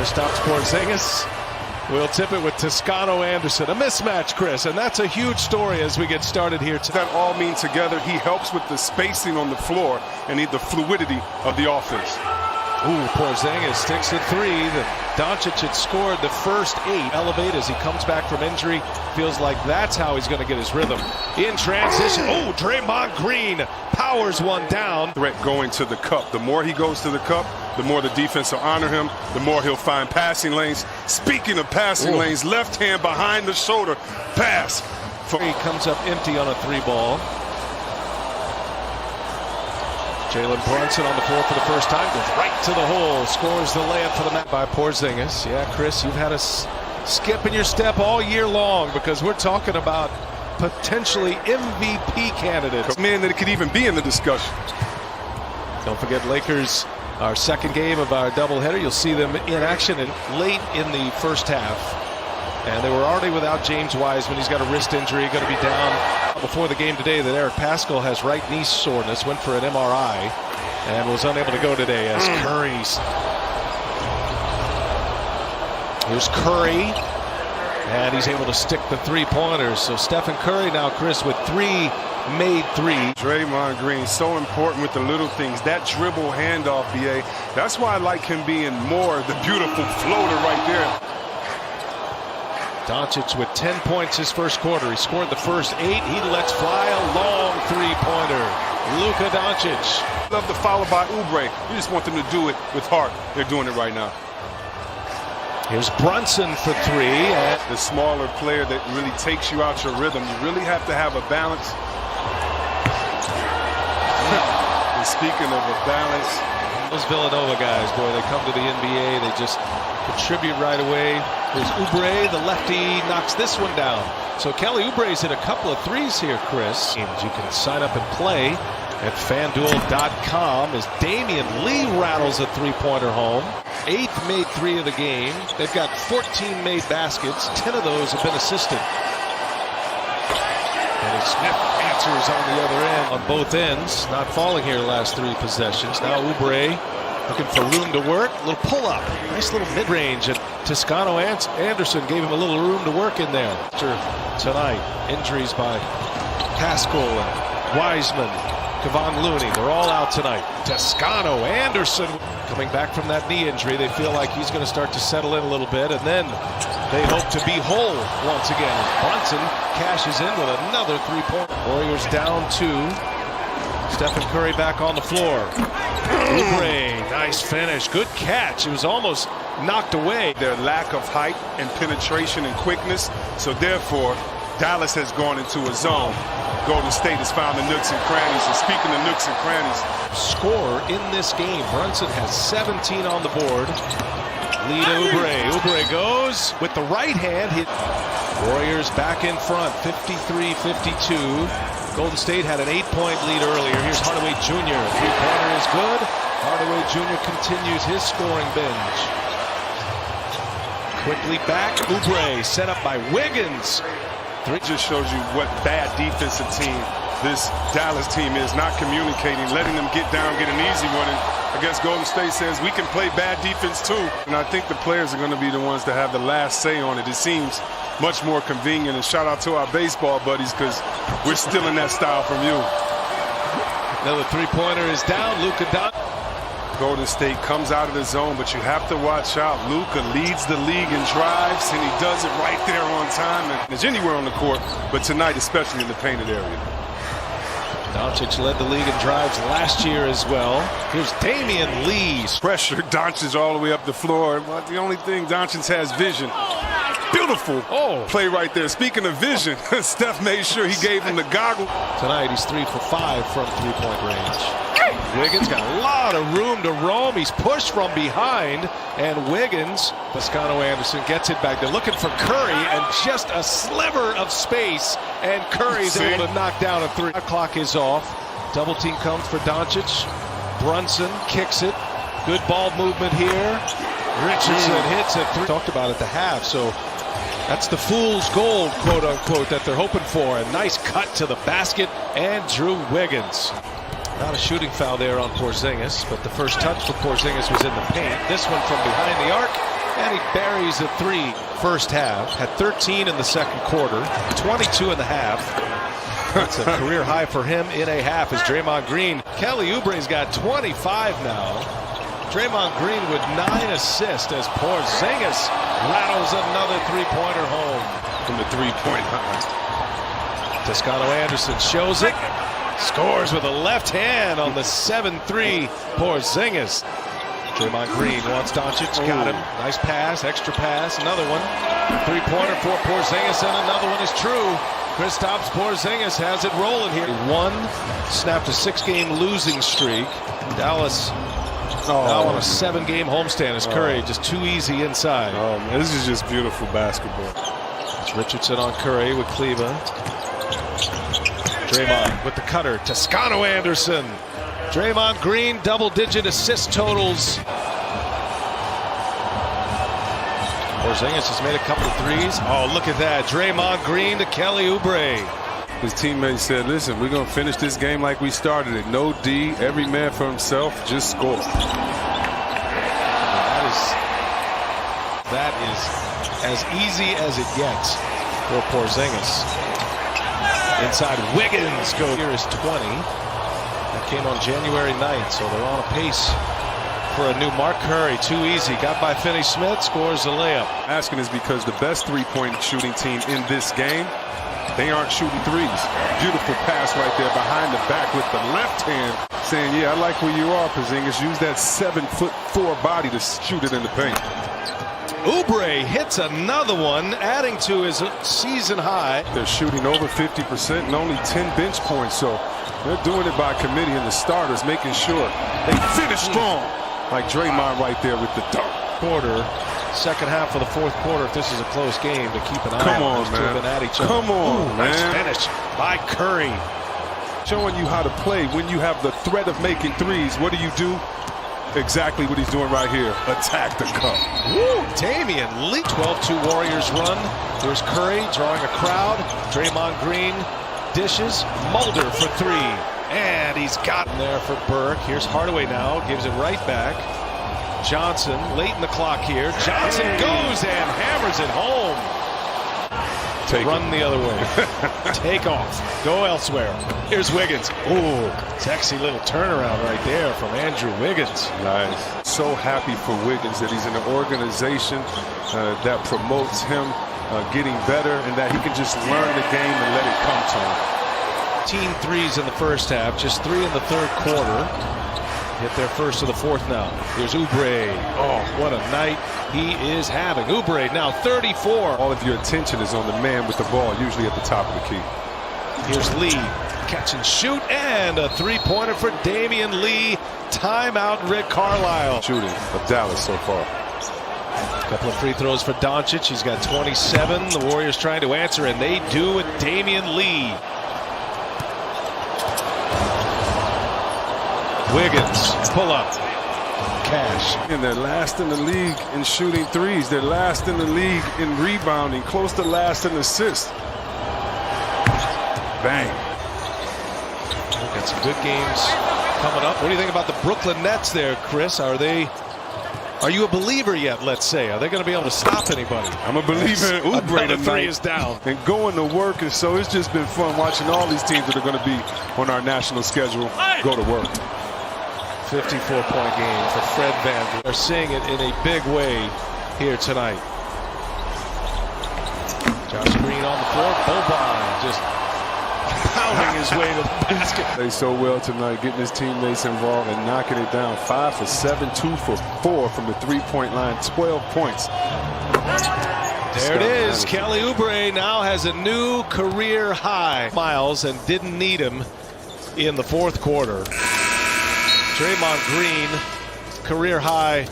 Kristaps Porzingis will tip it with Toscano Anderson. A mismatch, Chris, and that's a huge story as we get started here tonight. That all mean together. He helps with the spacing on the floor and the fluidity of the offense. Ooh, Porzingis sticks a three. Doncic had scored the first 8. Elevate as he comes back from injury. Feels like that's how he's going to get his rhythm. In transition. Oh, Draymond Green powers one down. Threat going to the cup. The more he goes to the cup, the more the defense will honor him, the more he'll find passing lanes. Speaking of passing lanes, left hand behind the shoulder pass. He comes up empty on a 3-ball. Jalen Brunson on the floor for the first time, goes right to the hole, scores the layup for the mat by Porzingis. Yeah, Chris, you've had a skip in your step all year long because we're talking about potentially MVP candidates. Man, that it could even be in the discussion. Don't forget Lakers, our second game of our doubleheader. You'll see them in action late in the first half. And they were already without James Wiseman. He's got a wrist injury, going to be down before the game today. That Eric Paschall has right knee soreness, went for an MRI, and was unable to go today as Curry's. Here's Curry, and he's able to stick the 3-pointers. So Stephen Curry now, Chris, with 3 made threes. Draymond Green, so important with the little things. That dribble handoff, BA. That's why I like him being more the beautiful floater right there. Doncic with 10 points his first quarter. He scored the first 8. He lets fly a long 3-pointer. Luka Doncic. Love the follow by Oubre. You just want them to do it with heart. They're doing it right now. Here's Brunson for 3. The smaller player that really takes you out your rhythm. You really have to have a balance. And speaking of a balance, those Villanova guys, boy, they come to the NBA. They just contribute right away. There's Oubre, the lefty, knocks this one down. So Kelly Oubre's hit a couple of threes here, Chris. And you can sign up and play at FanDuel.com as Damian Lee rattles a 3-pointer home. 8th made 3 of the game. They've got 14 made baskets. 10 of those have been assisted. And Smith answers on the other end, on both ends. Not falling here the last 3 possessions. Now Oubre looking for room to work. A little pull-up. Nice little mid-range. And Toscano Anderson gave him a little room to work in there. Tonight, injuries by Paschall and Wiseman, Kevon Looney. They're all out tonight. Toscano Anderson coming back from that knee injury. They feel like he's going to start to settle in a little bit. And then they hope to be whole once again. Brunson cashes in with another 3-point. Warriors down 2. Stephen Curry back on the floor. Oubre, nice finish. Good catch. It was almost knocked away. Their lack of height and penetration and quickness. So therefore, Dallas has gone into a zone. Golden State has found the nooks and crannies. And speaking of nooks and crannies, score in this game. Brunson has 17 on the board. Lead Oubre. Oubre goes with the right hand. Hit. Warriors back in front, 53-52. Golden State had an 8-point lead earlier. Here's Hardaway Jr. 3-pointer is good. Hardaway Jr. continues his scoring binge. Quickly back. Oubre set up by Wiggins. 3 just shows you what bad defensive team this Dallas team is. Not communicating, letting them get down, get an easy one. And I guess Golden State says we can play bad defense too. And I think the players are going to be the ones to have the last say on it. It seems much more convenient. And shout out to our baseball buddies because we're stealing that style from you. Another 3-pointer is down. Luka Doncic. Golden State comes out of the zone, but you have to watch out. Luka leads the league in drives, and he does it right there on time. And it's anywhere on the court, but tonight, especially in the painted area. Doncic led the league in drives last year as well. Here's Damian Lee. Pressure, Doncic all the way up the floor. But the only thing, Doncic has vision. Beautiful play right there. Speaking of vision, Steph made sure he gave him the goggle. Tonight, he's 3 for 5 from 3-point range. Wiggins got a lot of room to roam. He's pushed from behind, and Wiggins, Toscano Anderson gets it back. They're looking for Curry, and just a sliver of space, and Curry's able to knock down a 3. The clock is off. Double team comes for Doncic. Brunson kicks it. Good ball movement here. Richardson hits a 3. Talked about at the half, so that's the fool's gold, quote unquote, that they're hoping for. A nice cut to the basket, and Drew Wiggins. Not a shooting foul there on Porzingis, but the first touch for Porzingis was in the paint. This one from behind the arc, And he buries a 3 first half. Had 13 in the second quarter, 22 in the half. That's a career high for him in a half as Draymond Green. Kelly Oubre's got 25 now. Draymond Green with 9 assists as Porzingis rattles another three-pointer home. From the three-point line. Toscano Anderson shows it. Scores with a left hand on the 7-3 Porzingis. Draymond Green wants Doncic. Got him. Nice pass. Extra pass. Another one. Three-pointer for Porzingis, and another one is true. Kristaps Porzingis has it rolling here. One snapped a 6-game losing streak. Dallas now on a 7-game homestand as Curry just too easy inside. Oh, man, this is just beautiful basketball. It's Richardson on Curry with Cleveland. Draymond with the cutter. Toscano Anderson. Draymond Green, double-digit assist totals. Porzingis has made a couple of threes. Oh, look at that. Draymond Green to Kelly Oubre. His teammates said, listen, we're going to finish this game like we started it. No D, every man for himself, just score. That is as easy as it gets for Porzingis. Inside Wiggins goes. Here is 20. That came on January 9th, so they're on a pace for a new Mark Curry. Too easy. Got by Finney-Smith, scores a layup. Asking is because the best three-point shooting team in this game, they aren't shooting threes. Beautiful pass right there behind the back with the left hand. Saying, yeah, I like where you are, Porzingis. Use that 7'4" body to shoot it in the paint. Oubre hits another one, adding to his season high. They're shooting over 50% and only 10 bench points, so they're doing it by committee, and the starters making sure they finish strong. Like Draymond right there with the dunk. Quarter, second half of the fourth quarter, if this is a close game, to keep an eye Come on. on, man. Been at each other. Come on, man. Nice finish by Curry. Showing you how to play when you have the threat of making threes. What do? Exactly what he's doing right here. Attack the cup. Woo! Damian Lee. 12-2 Warriors run. There's Curry drawing a crowd. Draymond Green dishes. Mulder for 3. And he's gotten there for Burke. Here's Hardaway now. Gives it right back. Johnson late in the clock here. Johnson goes and hammers it home. Run the other way. Take off. Go elsewhere. Here's Wiggins. Ooh, sexy little turnaround right there from Andrew Wiggins. Nice. So happy for Wiggins that he's in an organization that promotes him getting better, and that he can just learn the game and let it come to him. 15 threes in the first half, just 3 in the third quarter. Hit their first of the fourth now. Here's Oubre. Oh, what a night he is having. Oubre now 34. All of your attention is on the man with the ball, usually at the top of the key. Here's Lee. Catch and shoot, and a three-pointer for Damian Lee. Timeout, Rick Carlisle. Shooting of Dallas so far. A couple of free throws for Doncic. He's got 27. The Warriors trying to answer, and they do with Damian Lee. Wiggins, pull up. Cash. And they're last in the league in shooting threes. They're last in the league in rebounding, close to last in assists. Bang. Got some good games coming up. What do you think about the Brooklyn Nets there, Chris? Are you a believer yet, let's say? Are they going to be able to stop anybody? I'm a believer in Oubre tonight. 3 is down. And going to work, and so it's just been fun watching all these teams that are going to be on our national schedule go to work. 54-point game for Fred VanVleet. They're seeing it in a big way here tonight. Josh Green on the floor. Boban just pounding his way to the basket. They so well tonight, getting his teammates involved and knocking it down. 5 for 7, 2 for 4 from the three-point line. 12 points. There it is. Kelly Oubre now has a new career high. Miles, and didn't need him in the fourth quarter. Draymond Green, career high